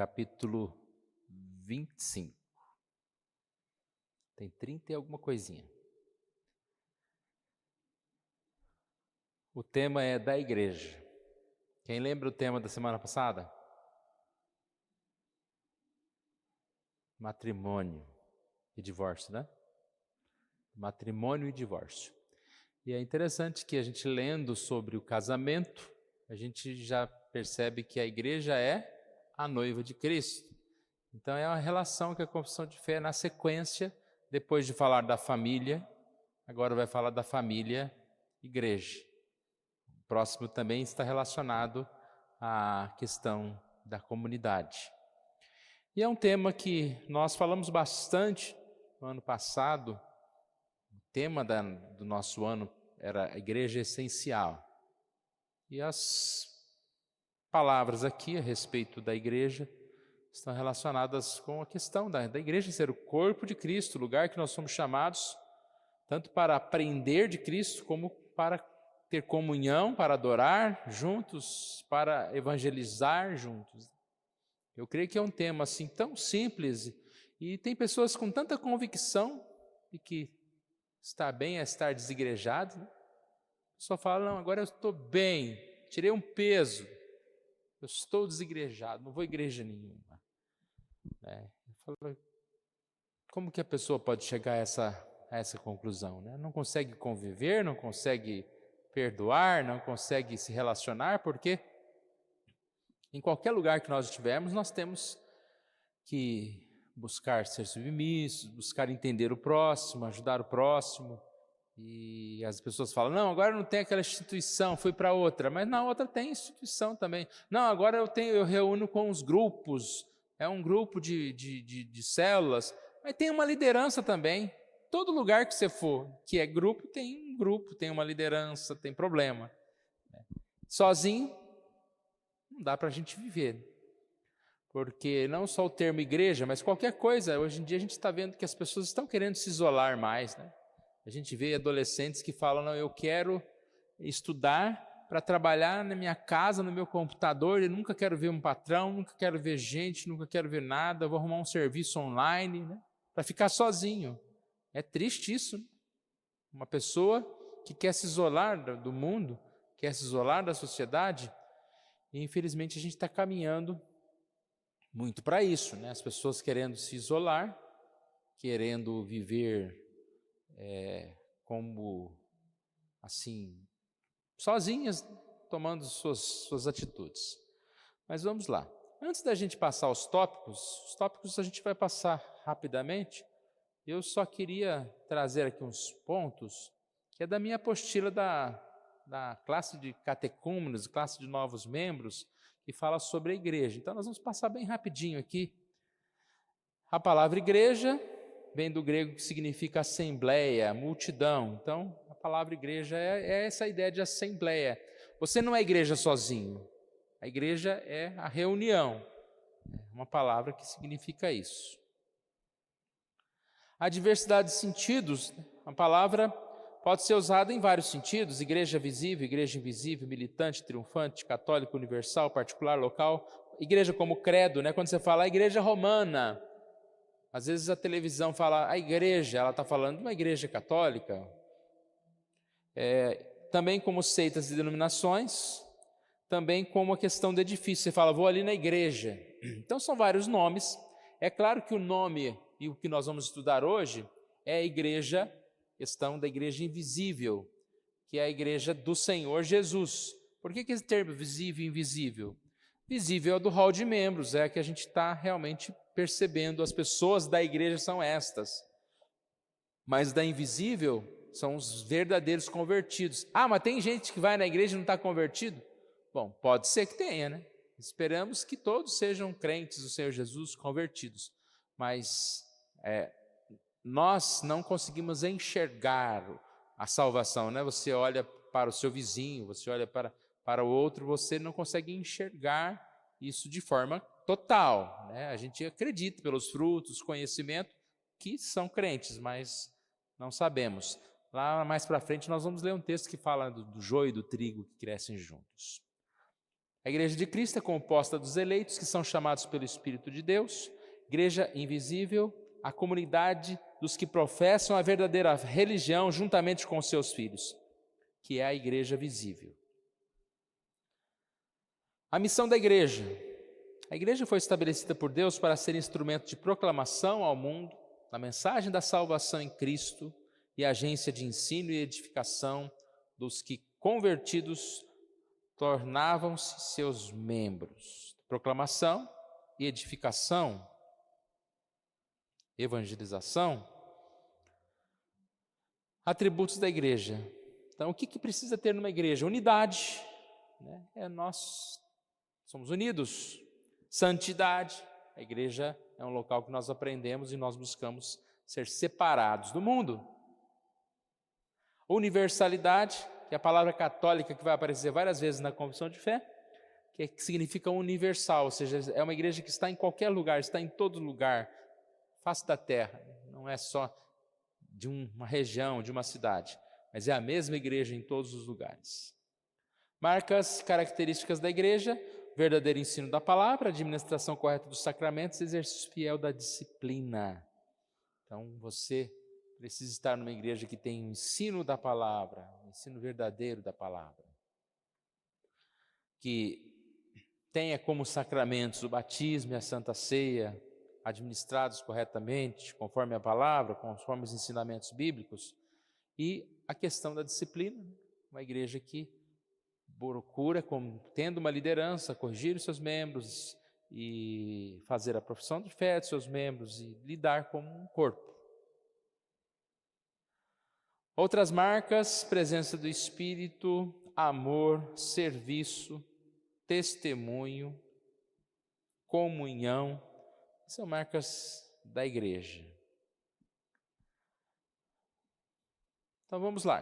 capítulo 25. Tem 30 e alguma coisinha. O tema é da igreja. Quem lembra o tema da semana passada? Matrimônio e divórcio, né? Matrimônio e divórcio. E é interessante que a gente lendo sobre o casamento, a gente já percebe que a igreja é a noiva de Cristo. Então é uma relação que a confissão de fé, na sequência, depois de falar da família, agora vai falar da família igreja. O próximo também está relacionado à questão da comunidade. E é um tema que nós falamos bastante no ano passado. O tema do nosso ano era a igreja essencial. E as palavras aqui a respeito da igreja estão relacionadas com a questão da igreja ser o corpo de Cristo, o lugar que nós somos chamados, tanto para aprender de Cristo, como para ter comunhão, para adorar juntos, para evangelizar juntos. Eu creio que é um tema assim tão simples, e tem pessoas com tanta convicção de que está bem é estar desigrejado, né? A pessoa fala, não, agora eu estou bem, tirei um peso, eu estou desigrejado, não vou à igreja nenhuma. Eu falo, como que a pessoa pode chegar a essa conclusão, né? Não consegue conviver, não consegue perdoar, não consegue se relacionar, porque em qualquer lugar que nós estivermos, nós temos que buscar ser submissos, buscar entender o próximo, ajudar o próximo. E as pessoas falam, não, agora não tem aquela instituição, fui para outra, mas na outra tem instituição também. Não, agora eu reúno com os grupos, é um grupo de células, mas tem uma liderança também. Todo lugar que você for, que é grupo, tem uma liderança, tem problema. Sozinho, não dá para a gente viver. Porque não só o termo igreja, mas qualquer coisa, hoje em dia a gente está vendo que as pessoas estão querendo se isolar mais, né? A gente vê adolescentes que falam, não, eu quero estudar para trabalhar na minha casa, no meu computador, eu nunca quero ver um patrão, nunca quero ver gente, nunca quero ver nada, vou arrumar um serviço online, né? Para ficar sozinho. É triste isso, né? Uma pessoa que quer se isolar do mundo, quer se isolar da sociedade, e infelizmente a gente está caminhando muito para isso, né? As pessoas querendo se isolar, querendo viver como, assim, sozinhas, tomando suas atitudes. Mas vamos lá. Antes da gente passar os tópicos a gente vai passar rapidamente. Eu só queria trazer aqui uns pontos, que é da minha apostila da classe de catecúmenos, classe de novos membros, que fala sobre a igreja. Então nós vamos passar bem rapidinho aqui. A palavra igreja vem do grego que significa assembleia, multidão. Então, a palavra igreja é essa ideia de assembleia. Você não é igreja sozinho. A igreja é a reunião. É uma palavra que significa isso. A diversidade de sentidos, a palavra pode ser usada em vários sentidos: igreja visível, igreja invisível, militante, triunfante, católico, universal, particular, local. Igreja como credo, né? Quando você fala a igreja romana, às vezes a televisão fala a igreja, ela está falando de uma igreja católica. Também como seitas e denominações, também como a questão do edifício. Você fala, vou ali na igreja. Então são vários nomes. É claro que o nome e o que nós vamos estudar hoje é a igreja, questão da igreja invisível, que é a igreja do Senhor Jesus. Por que esse termo visível e invisível? Visível é o do hall de membros, é que a gente está realmente percebendo, as pessoas da igreja são estas. Mas da invisível são os verdadeiros convertidos. Ah, mas tem gente que vai na igreja e não está convertido? Bom, pode ser que tenha, né? Esperamos que todos sejam crentes do Senhor Jesus, convertidos. Mas nós não conseguimos enxergar a salvação, né? Você olha para o seu vizinho, você olha para o outro, você não consegue enxergar isso de forma total, né? A gente acredita pelos frutos, conhecimento, que são crentes, mas não sabemos. Lá mais para frente nós vamos ler um texto que fala do joio e do trigo que crescem juntos. A igreja de Cristo é composta dos eleitos que são chamados pelo Espírito de Deus, igreja invisível, a comunidade dos que professam a verdadeira religião juntamente com seus filhos, que é a igreja visível. A missão da igreja. A igreja foi estabelecida por Deus para ser instrumento de proclamação ao mundo da mensagem da salvação em Cristo e agência de ensino e edificação dos que, convertidos, tornavam-se seus membros. Proclamação e edificação, evangelização, atributos da igreja. Então, o que precisa ter numa igreja? Unidade, né? Nós somos unidos. Santidade, a igreja é um local que nós aprendemos e nós buscamos ser separados do mundo. Universalidade, que é a palavra católica que vai aparecer várias vezes na confissão de fé, que significa universal, ou seja, é uma igreja que está em qualquer lugar, está em todo lugar, face da terra, não é só de uma região, de uma cidade, mas é a mesma igreja em todos os lugares. Marcas, características da igreja: verdadeiro ensino da palavra, administração correta dos sacramentos, exercício fiel da disciplina. Então, você precisa estar numa igreja que tem o ensino da palavra, o ensino verdadeiro da palavra, que tenha como sacramentos o batismo e a santa ceia, administrados corretamente, conforme a palavra, conforme os ensinamentos bíblicos, e a questão da disciplina, uma igreja que procura, tendo uma liderança, corrigir os seus membros e fazer a profissão de fé de seus membros e lidar como um corpo. Outras marcas: presença do Espírito, amor, serviço, testemunho, comunhão, são marcas da igreja. Então vamos lá,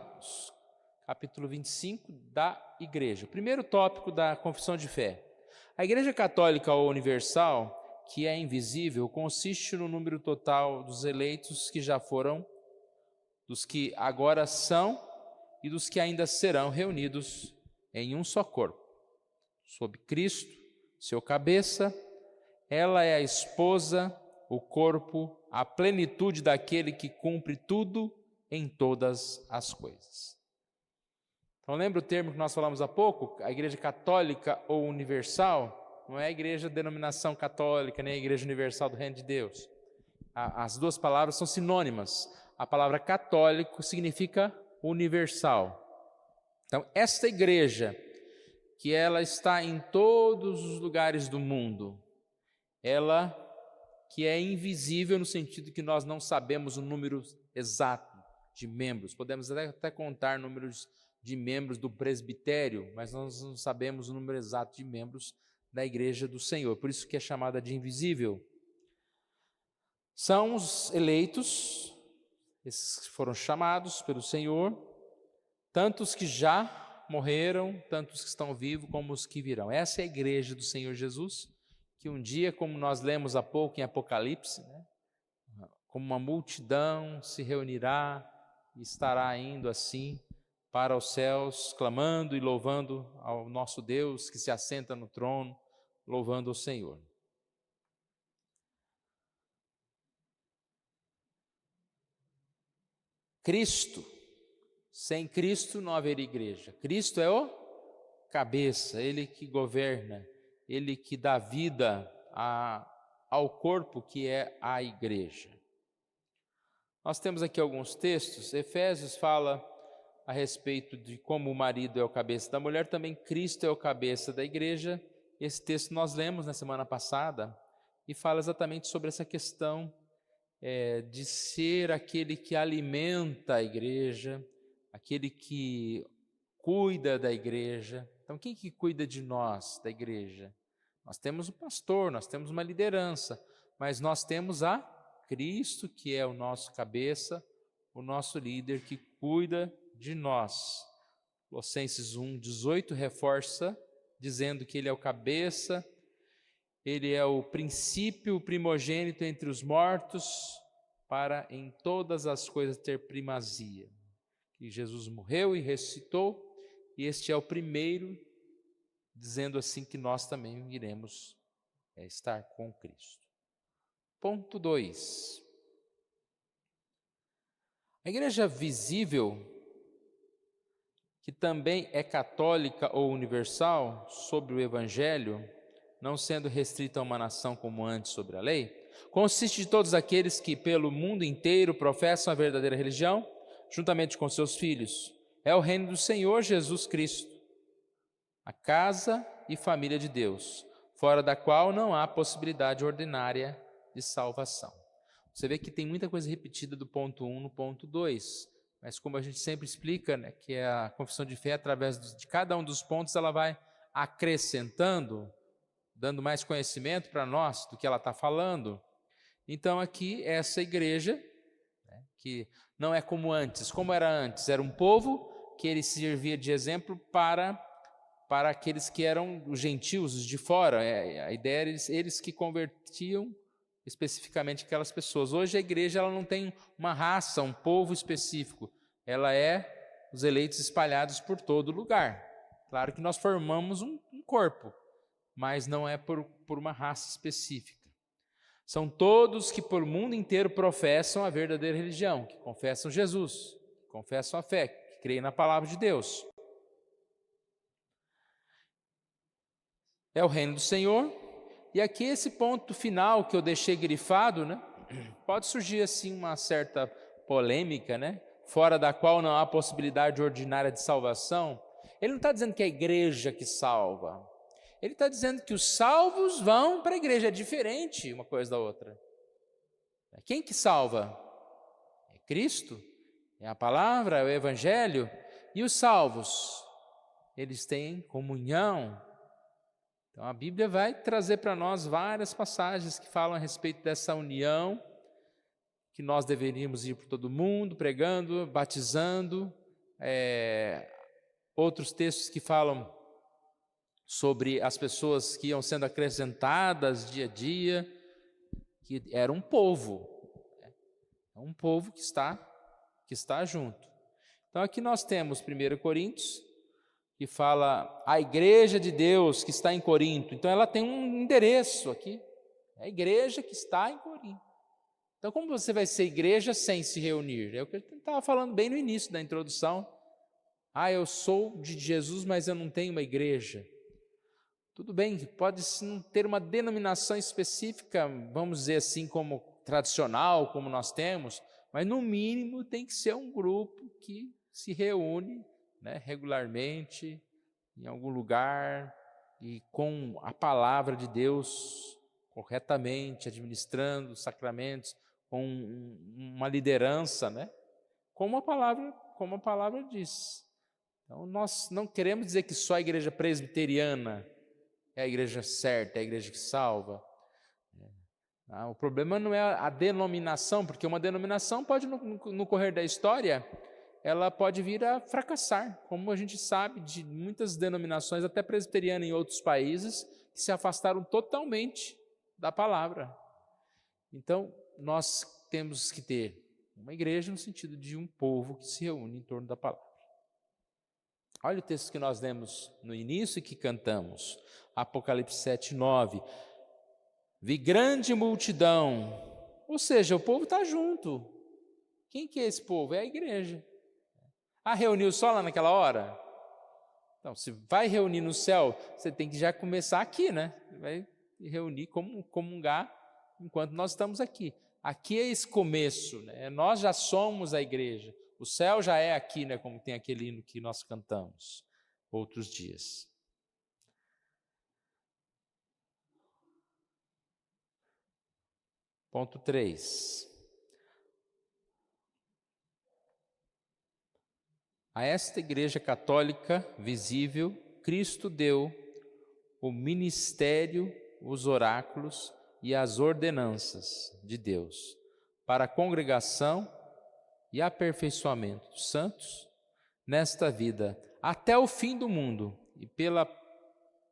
capítulo 25 da igreja. O primeiro tópico da confissão de fé. A igreja católica ou universal, que é invisível, consiste no número total dos eleitos que já foram, dos que agora são e dos que ainda serão reunidos em um só corpo, sob Cristo, seu cabeça. Ela é a esposa, o corpo, a plenitude daquele que cumpre tudo em todas as coisas. Então lembra o termo que nós falamos há pouco? A igreja católica ou universal não é a igreja de denominação católica, nem a igreja universal do reino de Deus. As duas palavras são sinônimas. A palavra católico significa universal. Então, esta igreja, que ela está em todos os lugares do mundo, ela que é invisível no sentido que nós não sabemos o número exato de membros. Podemos até contar números de membros do presbitério, mas nós não sabemos o número exato de membros da igreja do Senhor. Por isso que é chamada de invisível. São os eleitos, esses que foram chamados pelo Senhor, tantos que já morreram, tantos que estão vivos, como os que virão. Essa é a igreja do Senhor Jesus, que um dia, como nós lemos há pouco em Apocalipse, como uma multidão se reunirá e estará indo assim para os céus, clamando e louvando ao nosso Deus que se assenta no trono, louvando o Senhor. Cristo, sem Cristo não haveria igreja. Cristo é o cabeça, Ele que governa, Ele que dá vida ao corpo que é a igreja. Nós temos aqui alguns textos. Efésios fala a respeito de como o marido é o cabeça da mulher, também Cristo é o cabeça da igreja. Esse texto nós lemos na semana passada e fala exatamente sobre essa questão de ser aquele que alimenta a igreja, aquele que cuida da igreja. Então, quem que cuida de nós, da igreja? Nós temos o pastor, nós temos uma liderança, mas nós temos a Cristo, que é o nosso cabeça, o nosso líder que cuida de nós. Colossenses 1:18 reforça, dizendo que Ele é o cabeça, Ele é o princípio, o primogênito entre os mortos, para em todas as coisas ter primazia. Que Jesus morreu e ressuscitou, e este é o primeiro dizendo assim que nós também iremos estar com Cristo. Ponto 2. A igreja visível, que também é católica ou universal sobre o Evangelho, não sendo restrita a uma nação como antes sobre a lei, consiste de todos aqueles que pelo mundo inteiro professam a verdadeira religião, juntamente com seus filhos. É o reino do Senhor Jesus Cristo, a casa e família de Deus, fora da qual não há possibilidade ordinária de salvação. Você vê que tem muita coisa repetida do ponto 1 no ponto 2, mas como a gente sempre explica, né, que a confissão de fé, através de cada um dos pontos, ela vai acrescentando, dando mais conhecimento para nós do que ela está falando. Então aqui, essa igreja, né, que não é como antes. Como era antes? Era um povo que ele servia de exemplo para aqueles que eram os gentios, os de fora. A ideia era eles que convertiam especificamente aquelas pessoas. Hoje a igreja ela não tem uma raça, um povo específico. Ela é os eleitos espalhados por todo lugar. Claro que nós formamos um corpo, mas não é por uma raça específica. São todos que por mundo inteiro professam a verdadeira religião, que confessam Jesus, que confessam a fé, que creem na palavra de Deus. É o reino do Senhor. E aqui esse ponto final que eu deixei grifado, né? Pode surgir assim uma certa polêmica, né? Fora da qual não há possibilidade ordinária de salvação. Ele não está dizendo que é a igreja que salva. Ele está dizendo que os salvos vão para a igreja. É diferente uma coisa da outra. Quem que salva? É Cristo, é a palavra, é o Evangelho. E os salvos? Eles têm comunhão. Então a Bíblia vai trazer para nós várias passagens que falam a respeito dessa união, que nós deveríamos ir por todo mundo, pregando, batizando. Outros textos que falam sobre as pessoas que iam sendo acrescentadas dia a dia, que era um povo que está junto. Então aqui nós temos 1 Coríntios, que fala a igreja de Deus que está em Corinto. Então ela tem um endereço aqui, é a igreja que está em Corinto. Então como você vai ser igreja sem se reunir? É o que eu estava falando bem no início da introdução. Eu sou de Jesus, mas eu não tenho uma igreja. Tudo bem, pode sim ter uma denominação específica, vamos dizer assim, como tradicional, como nós temos, mas no mínimo tem que ser um grupo que se reúne, né, regularmente, em algum lugar, e com a palavra de Deus corretamente, administrando os sacramentos, com uma liderança, né, como a palavra diz. Então, nós não queremos dizer que só a igreja presbiteriana é a igreja certa, é a igreja que salva. O problema não é a denominação, porque uma denominação pode, no correr da história, ela pode vir a fracassar, como a gente sabe de muitas denominações, até presbiterianas em outros países, que se afastaram totalmente da palavra. Então, nós temos que ter uma igreja no sentido de um povo que se reúne em torno da palavra. Olha o texto que nós lemos no início e que cantamos, Apocalipse 7:9. Vi grande multidão, ou seja, o povo está junto. Quem que é esse povo? É a igreja. Reuniu só lá naquela hora? Então, se vai reunir no céu, você tem que já começar aqui, né? Vai reunir, comungar enquanto nós estamos aqui. Aqui é esse começo, né? Nós já somos a igreja. O céu já é aqui, né? Como tem aquele hino que nós cantamos outros dias. Ponto 3. A esta igreja católica visível, Cristo deu o ministério, os oráculos e as ordenanças de Deus para a congregação e aperfeiçoamento dos santos nesta vida até o fim do mundo, e pela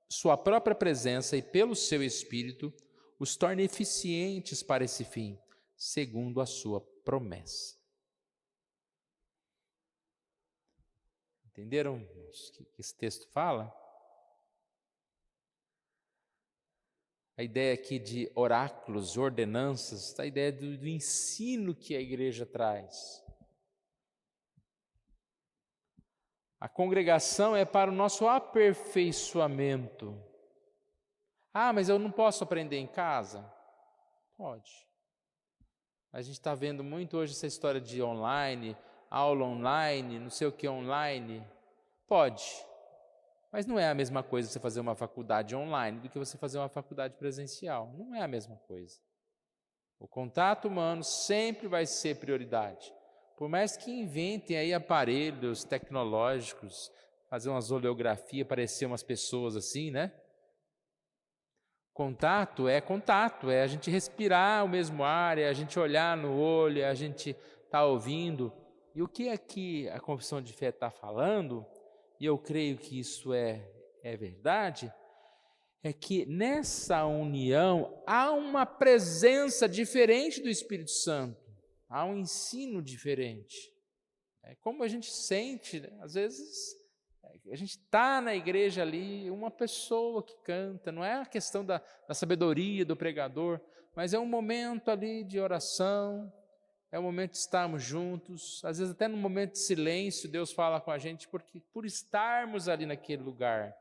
sua própria presença e pelo seu Espírito os torne eficientes para esse fim, segundo a sua promessa. Entenderam o que esse texto fala? a ideia aqui de oráculos, ordenanças, a ideia do ensino que a igreja traz. A congregação é para o nosso aperfeiçoamento. Ah, mas eu não posso aprender em casa? Pode. A gente está vendo muito hoje essa história de online, aula online, não sei o que online. Pode, mas não é a mesma coisa você fazer uma faculdade online do que você fazer uma faculdade presencial. Não é a mesma coisa. O contato humano sempre vai ser prioridade. Por mais que inventem aí aparelhos tecnológicos, fazer umas oleografia, aparecer umas pessoas assim, né? Contato, é a gente respirar o mesmo ar, é a gente olhar no olho, é a gente estar ouvindo. E o que aqui a confissão de fé está falando, e eu creio que isso é verdade, é que nessa união há uma presença diferente do Espírito Santo, há um ensino diferente. É como a gente sente, né? Às vezes a gente está na igreja ali, uma pessoa que canta, não é a questão da sabedoria do pregador, mas é um momento ali de oração, é um momento de estarmos juntos, às vezes até no momento de silêncio Deus fala com a gente, porque por estarmos ali naquele lugar.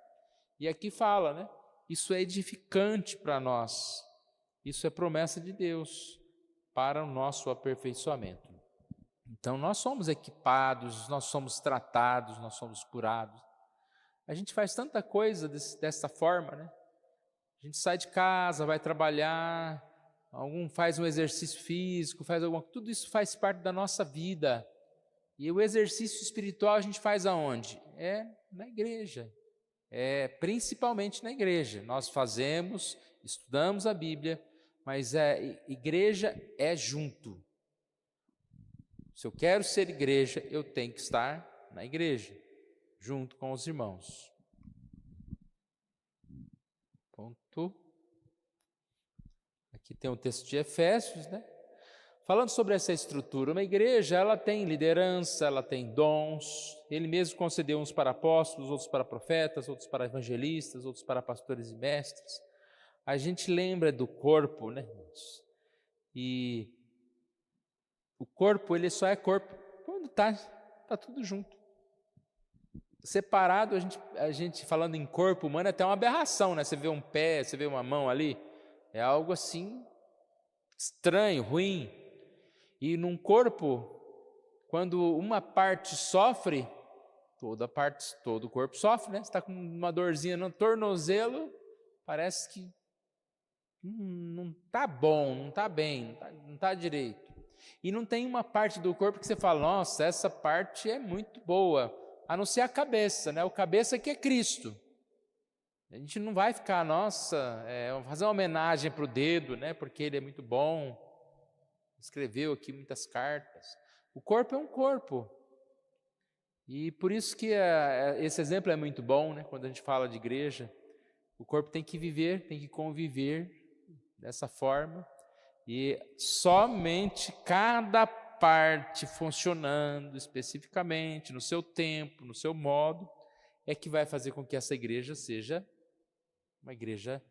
E aqui fala, né? Isso é edificante para nós, isso é promessa de Deus para o nosso aperfeiçoamento. Então nós somos equipados, nós somos tratados, nós somos curados. A gente faz tanta coisa dessa forma, né? A gente sai de casa, vai trabalhar, algum faz um exercício físico, tudo isso faz parte da nossa vida. E o exercício espiritual a gente faz aonde? É na igreja. É principalmente na igreja. Nós fazemos, estudamos a Bíblia, mas igreja é junto. Se eu quero ser igreja, eu tenho que estar na igreja, junto com os irmãos. Ponto. Aqui tem um texto de Efésios, né? Falando sobre essa estrutura, uma igreja, ela tem liderança, ela tem dons. Ele mesmo concedeu uns para apóstolos, outros para profetas, outros para evangelistas, outros para pastores e mestres. A gente lembra do corpo, né, irmãos? E o corpo, ele só é corpo quando está tudo junto. Separado, a gente falando em corpo humano, é até uma aberração, né? Você vê um pé, você vê uma mão ali, é algo assim estranho, ruim. E num corpo, quando uma parte sofre, todo o corpo sofre, né? Você está com uma dorzinha no tornozelo, parece que não está bom, não está bem, não está direito. E não tem uma parte do corpo que você fala, nossa, essa parte é muito boa, a não ser a cabeça, né? O cabeça que é Cristo. A gente não vai ficar, nossa, fazer uma homenagem para o dedo, né? Porque ele é muito bom, escreveu aqui muitas cartas. O corpo é um corpo. E por isso que esse exemplo é muito bom, né? Quando a gente fala de igreja, o corpo tem que viver, tem que conviver dessa forma. E somente cada parte funcionando especificamente, no seu tempo, no seu modo, é que vai fazer com que essa igreja seja uma igreja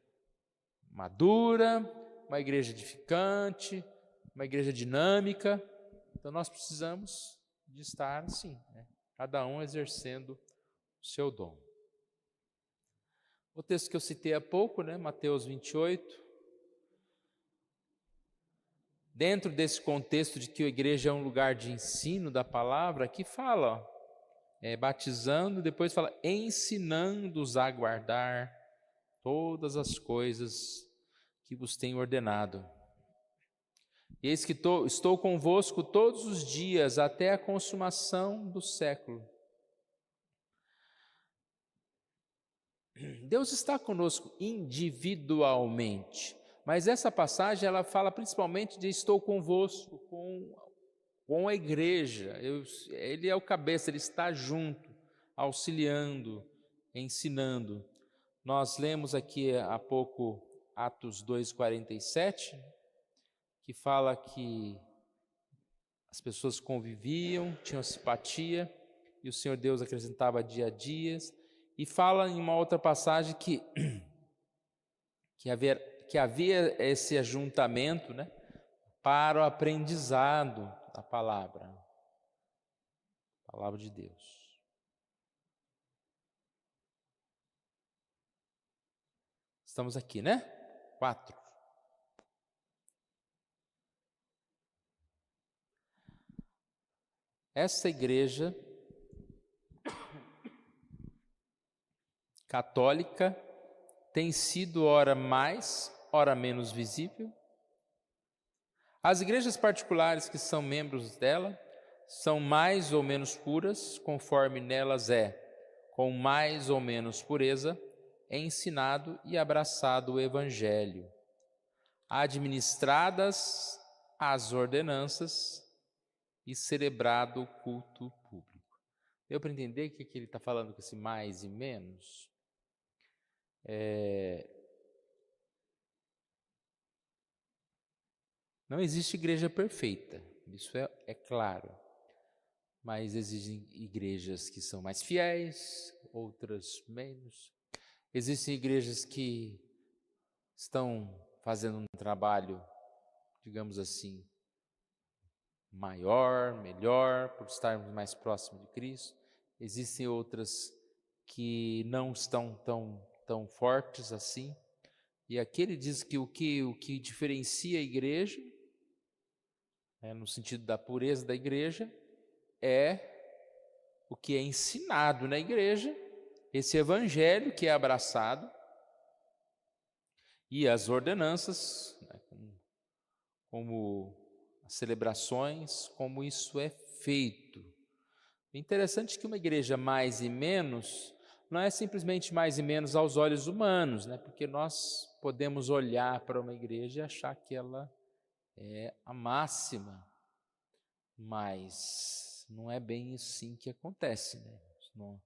madura, uma igreja edificante, uma igreja dinâmica. Então nós precisamos de estar assim, né? Cada um exercendo o seu dom. O texto que eu citei há pouco, né? Mateus 28, dentro desse contexto de que a igreja é um lugar de ensino da palavra, aqui fala, batizando, depois fala, ensinando-os a guardar todas as coisas que vos tenho ordenado. Eis que estou convosco todos os dias, até a consumação do século. Deus está conosco individualmente, mas essa passagem ela fala principalmente de estou convosco, com a igreja. Ele é o cabeça, ele está junto, auxiliando, ensinando. Nós lemos aqui há pouco Atos 2,47, que fala que as pessoas conviviam, tinham simpatia, e o Senhor Deus acrescentava dia a dia. E fala em uma outra passagem que que havia esse ajuntamento, né, para o aprendizado da palavra de Deus. Estamos aqui, né? 4. Essa igreja católica tem sido ora mais, ora menos visível. As igrejas particulares que são membros dela são mais ou menos puras, conforme nelas é, com mais ou menos pureza, ensinado e abraçado o Evangelho, administradas as ordenanças e celebrado o culto público. Deu para entender o que ele está falando com esse mais e menos? Não existe igreja perfeita, isso é claro. Mas existem igrejas que são mais fiéis, outras menos. Existem igrejas que estão fazendo um trabalho, digamos assim, maior, melhor, por estarmos mais próximos de Cristo. Existem outras que não estão tão fortes assim. E aqui ele diz que o que diferencia a igreja, no sentido da pureza da igreja, é o que é ensinado na igreja, esse evangelho que é abraçado, e as ordenanças, né, como as celebrações, como isso é feito. É interessante que uma igreja mais e menos não é simplesmente mais e menos aos olhos humanos, né? Porque nós podemos olhar para uma igreja e achar que ela é a máxima, mas não é bem assim que acontece, né? Não,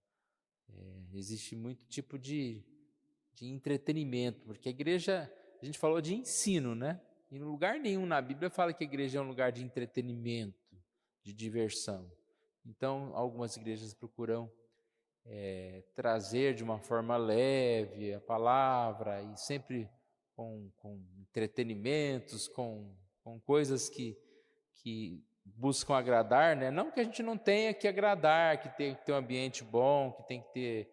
existe muito tipo de entretenimento, porque a igreja, a gente falou de ensino, né? E em lugar nenhum na Bíblia fala que a igreja é um lugar de entretenimento, de diversão. Então, algumas igrejas procuram trazer de uma forma leve a palavra e sempre com entretenimentos, com coisas que buscam agradar, né? Não que a gente não tenha que agradar, que tem que ter um ambiente bom, que tem que ter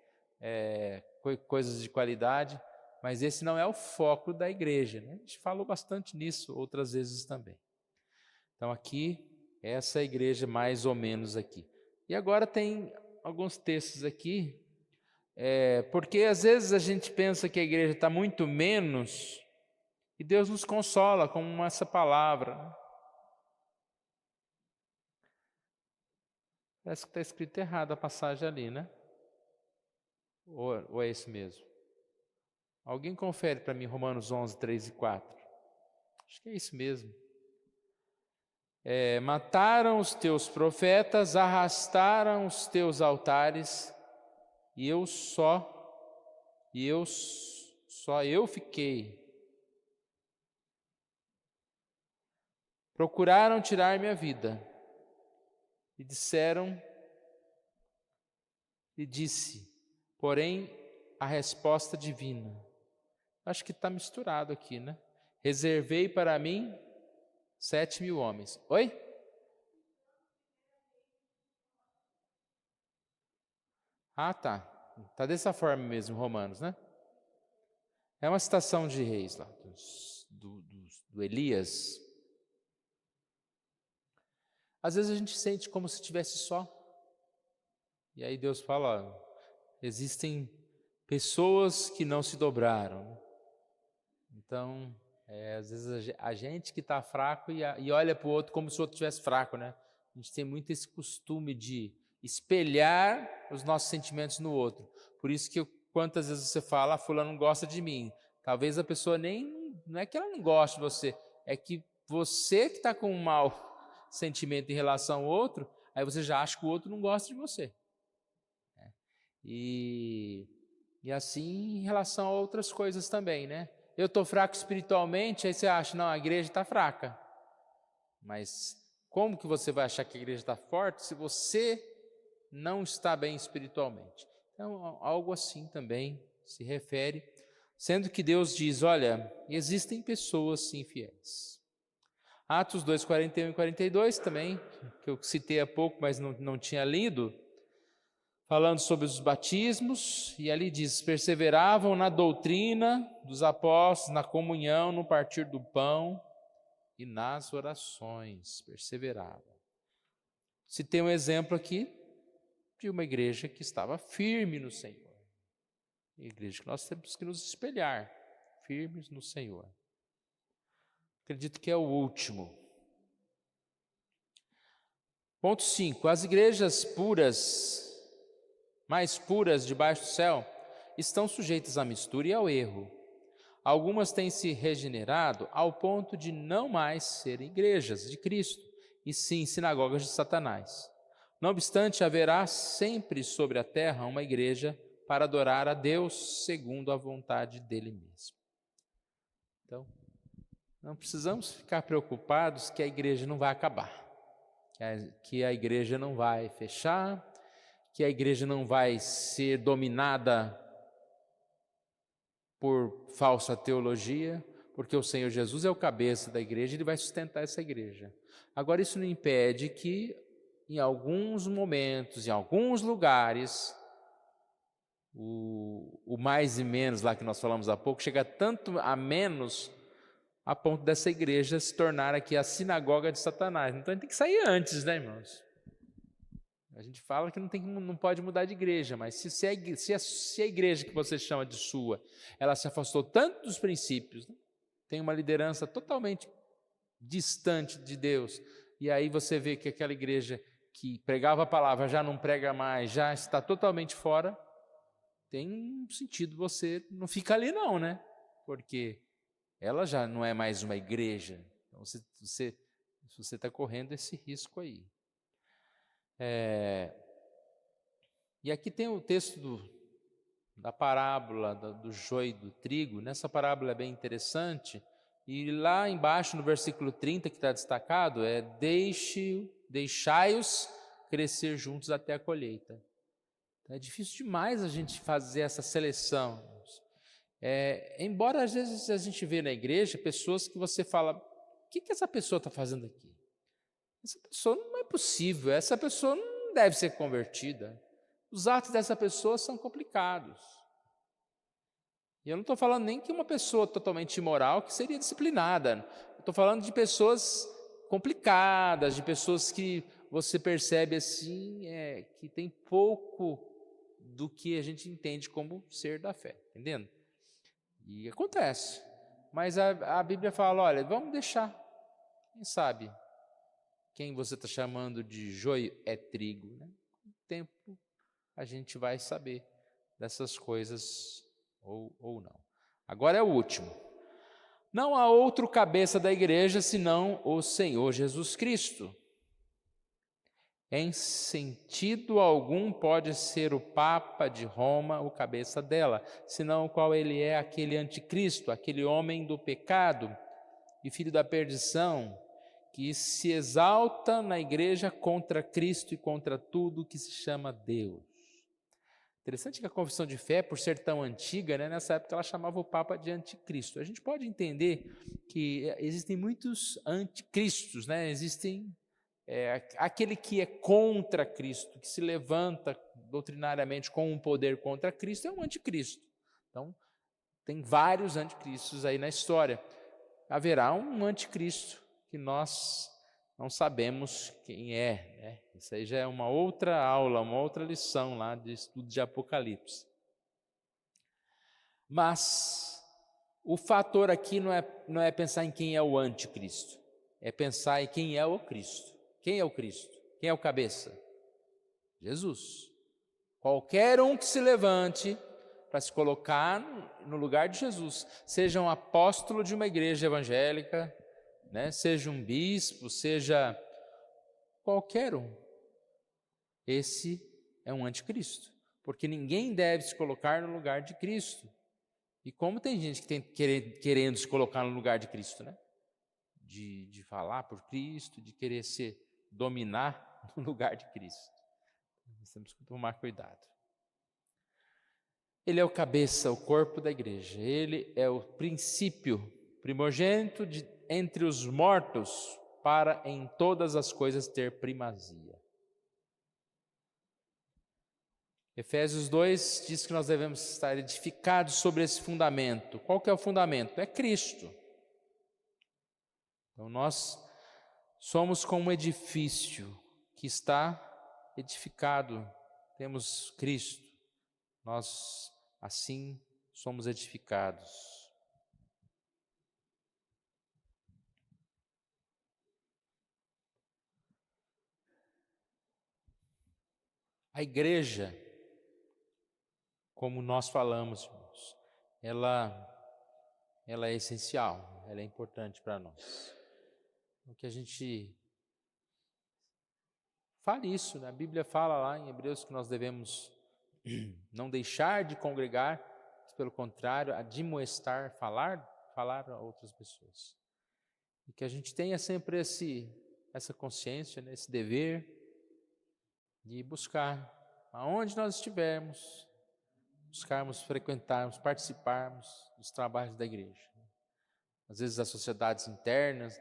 coisas de qualidade, mas esse não é o foco da igreja, né? A gente falou bastante nisso outras vezes também. Então aqui, essa é a igreja mais ou menos aqui. E agora tem alguns textos aqui, porque às vezes a gente pensa que a igreja está muito menos, e Deus nos consola com essa palavra, né? Parece que está escrito errado a passagem ali, né? Ou é esse mesmo? Alguém confere para mim Romanos 11, 3 e 4. Acho que é isso mesmo. Mataram os teus profetas, arrastaram os teus altares, e só eu fiquei. Procuraram tirar minha vida, e disse, porém, a resposta divina. Acho que está misturado aqui, né? Reservei para mim 7.000 homens. Oi? Ah, tá. Está dessa forma mesmo, Romanos, né? É uma citação de Reis lá, do Elias. Às vezes a gente sente como se estivesse só. E aí Deus fala, existem pessoas que não se dobraram. Então, às vezes a gente que está fraco e olha para o outro como se o outro estivesse fraco, né? A gente tem muito esse costume de espelhar os nossos sentimentos no outro. Por isso que quantas vezes você fala, fulano não gosta de mim. Talvez a pessoa não é que ela não goste de você, é que você que está com um mau sentimento em relação ao outro, aí você já acha que o outro não gosta de você. E assim em relação a outras coisas também, né? Eu estou fraco espiritualmente, aí você acha, não, a igreja está fraca. Mas como que você vai achar que a igreja está forte se você não está bem espiritualmente? Então, algo assim também se refere Sendo que Deus diz, olha, existem pessoas infiéis. Atos 2, 41 e 42 também, que eu citei há pouco, mas não tinha lido, falando sobre os batismos, e ali diz, perseveravam na doutrina dos apóstolos, na comunhão, no partir do pão e nas orações, perseveravam. Citei um exemplo aqui de uma igreja que estava firme no Senhor. Igreja que nós temos que nos espelhar, firmes no Senhor. Acredito que é o último. Ponto 5. As igrejas puras, mais puras debaixo do céu, estão sujeitas à mistura e ao erro. Algumas têm se regenerado ao ponto de não mais serem igrejas de Cristo, e sim sinagogas de Satanás. Não obstante, haverá sempre sobre a terra uma igreja para adorar a Deus segundo a vontade dele mesmo. Então, não precisamos ficar preocupados que a igreja não vai acabar, que a igreja não vai fechar, que a igreja não vai ser dominada por falsa teologia, porque o Senhor Jesus é o cabeça da igreja e ele vai sustentar essa igreja. Agora, isso não impede que, em alguns momentos, em alguns lugares, o mais e menos lá que nós falamos há pouco, chega tanto a menos a ponto dessa igreja se tornar aqui a sinagoga de Satanás. Então a gente tem que sair antes, né, irmãos? A gente fala que não pode mudar de igreja, mas se a igreja que você chama de sua, ela se afastou tanto dos princípios, né? Tem uma liderança totalmente distante de Deus, e aí você vê que aquela igreja que pregava a palavra já não prega mais, já está totalmente fora, tem sentido você não ficar ali não, né? Porque ela já não é mais uma igreja. Então você está correndo esse risco aí. E aqui tem o texto da parábola do joio e do trigo. Nessa parábola é bem interessante. E lá embaixo no versículo 30 que está destacado é deixai-os crescer juntos até a colheita. É difícil demais a gente fazer essa seleção. Embora às vezes a gente vê na igreja pessoas que você fala, o que essa pessoa está fazendo aqui? Essa pessoa não é possível, essa pessoa não deve ser convertida. Os atos dessa pessoa são complicados. E eu não estou falando nem que uma pessoa totalmente imoral que seria disciplinada. Estou falando de pessoas complicadas, de pessoas que você percebe assim, que tem pouco do que a gente entende como ser da fé, entendendo? E acontece. Mas a Bíblia fala, olha, vamos deixar. Quem sabe quem você está chamando de joio é trigo, né? Com o tempo a gente vai saber dessas coisas ou não. Agora é o último. Não há outro cabeça da igreja senão o Senhor Jesus Cristo. Em sentido algum pode ser o Papa de Roma o cabeça dela, senão o qual ele é aquele anticristo, aquele homem do pecado e filho da perdição, que se exalta na igreja contra Cristo e contra tudo que se chama Deus. Interessante que a confissão de fé, por ser tão antiga, né, nessa época ela chamava o Papa de anticristo. A gente pode entender que existem muitos anticristos, né? Existem aquele que é contra Cristo, que se levanta doutrinariamente com um poder contra Cristo, é um anticristo. Então, tem vários anticristos aí na história. Haverá um anticristo que nós não sabemos quem é, né? Isso aí já é uma outra aula, uma outra lição lá de estudo de Apocalipse. Mas o fator aqui não é pensar em quem é o anticristo, é pensar em quem é o Cristo. Quem é o Cristo? Quem é o cabeça? Jesus. Qualquer um que se levante para se colocar no lugar de Jesus, seja um apóstolo de uma igreja evangélica, né, seja um bispo, seja qualquer um, esse é um anticristo, porque ninguém deve se colocar no lugar de Cristo. E como tem gente que tem querendo se colocar no lugar de Cristo, né? De falar por Cristo, de querer dominar no lugar de Cristo. Nós temos que tomar cuidado. Ele é o cabeça, o corpo da igreja. Ele é o princípio, primogênito entre os mortos, para em todas as coisas ter primazia. Efésios 2 diz que nós devemos estar edificados sobre esse fundamento. Qual que é o fundamento? É Cristo. Então nós somos como um edifício que está edificado. Temos Cristo. Nós assim somos edificados. A igreja, como nós falamos, irmãos, ela é essencial, ela é importante para nós. O que a gente fale isso, né? A Bíblia fala lá em Hebreus que nós devemos não deixar de congregar, mas, pelo contrário, admoestar, falar a outras pessoas. E que a gente tenha sempre essa consciência, né? Esse dever de buscar, aonde nós estivermos, buscarmos frequentarmos, participarmos dos trabalhos da igreja. Às vezes as sociedades internas,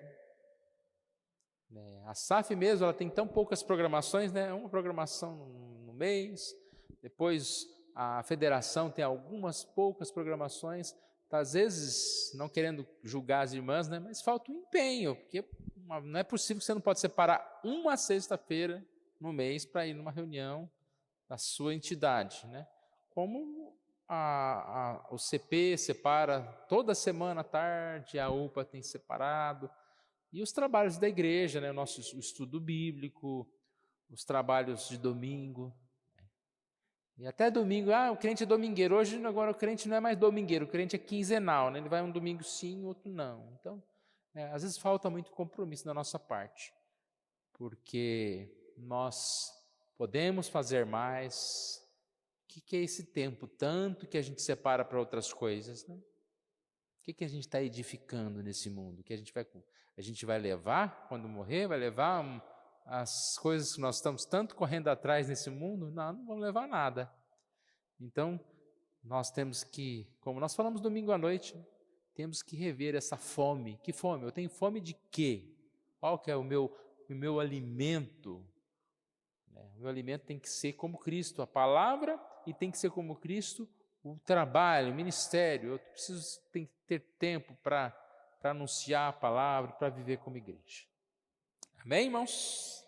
a SAF mesmo, ela tem tão poucas programações, né? Uma programação no mês, depois a federação tem algumas poucas programações, às vezes, não querendo julgar as irmãs, né? Mas falta um empenho, porque não é possível que você não pode separar uma sexta-feira no mês para ir numa reunião da sua entidade, né? Como o CP separa toda semana à tarde, a UPA tem separado, e os trabalhos da igreja, né? O estudo bíblico, os trabalhos de domingo, e até domingo, o crente é domingueiro. Hoje agora o crente não é mais domingueiro, o crente é quinzenal, né? Ele vai um domingo sim, outro não. Então, às vezes falta muito compromisso da nossa parte, porque nós podemos fazer mais. O que é esse tempo tanto que a gente separa para outras coisas, né? O que a gente está edificando nesse mundo? Que a gente vai levar quando morrer? Vai levar as coisas que nós estamos tanto correndo atrás nesse mundo? Não vamos levar nada. Então, nós temos que, como nós falamos domingo à noite, temos que rever essa fome. Que fome? Eu tenho fome de quê? Qual que é o meu alimento? O meu alimento tem que ser como Cristo, a palavra, e tem que ser como Cristo o trabalho, o ministério. Eu preciso ter tempo para anunciar a palavra, para viver como igreja. Amém, irmãos?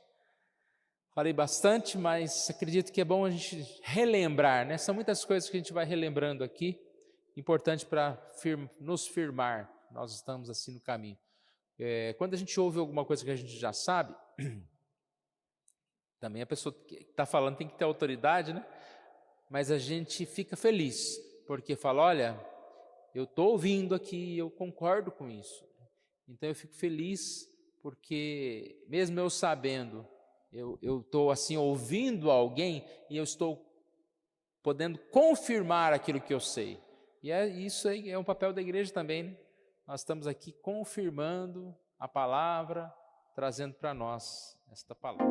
Falei bastante, mas acredito que é bom a gente relembrar, né? São muitas coisas que a gente vai relembrando aqui, importante para nos firmar, nós estamos assim no caminho. Quando a gente ouve alguma coisa que a gente já sabe, também a pessoa que está falando tem que ter autoridade, né? Mas a gente fica feliz, porque fala, olha, eu estou ouvindo aqui, eu concordo com isso. Então eu fico feliz, porque mesmo eu sabendo, eu estou assim ouvindo alguém e eu estou podendo confirmar aquilo que eu sei. E isso aí é um papel da igreja também, né? Nós estamos aqui confirmando a palavra, trazendo para nós esta palavra.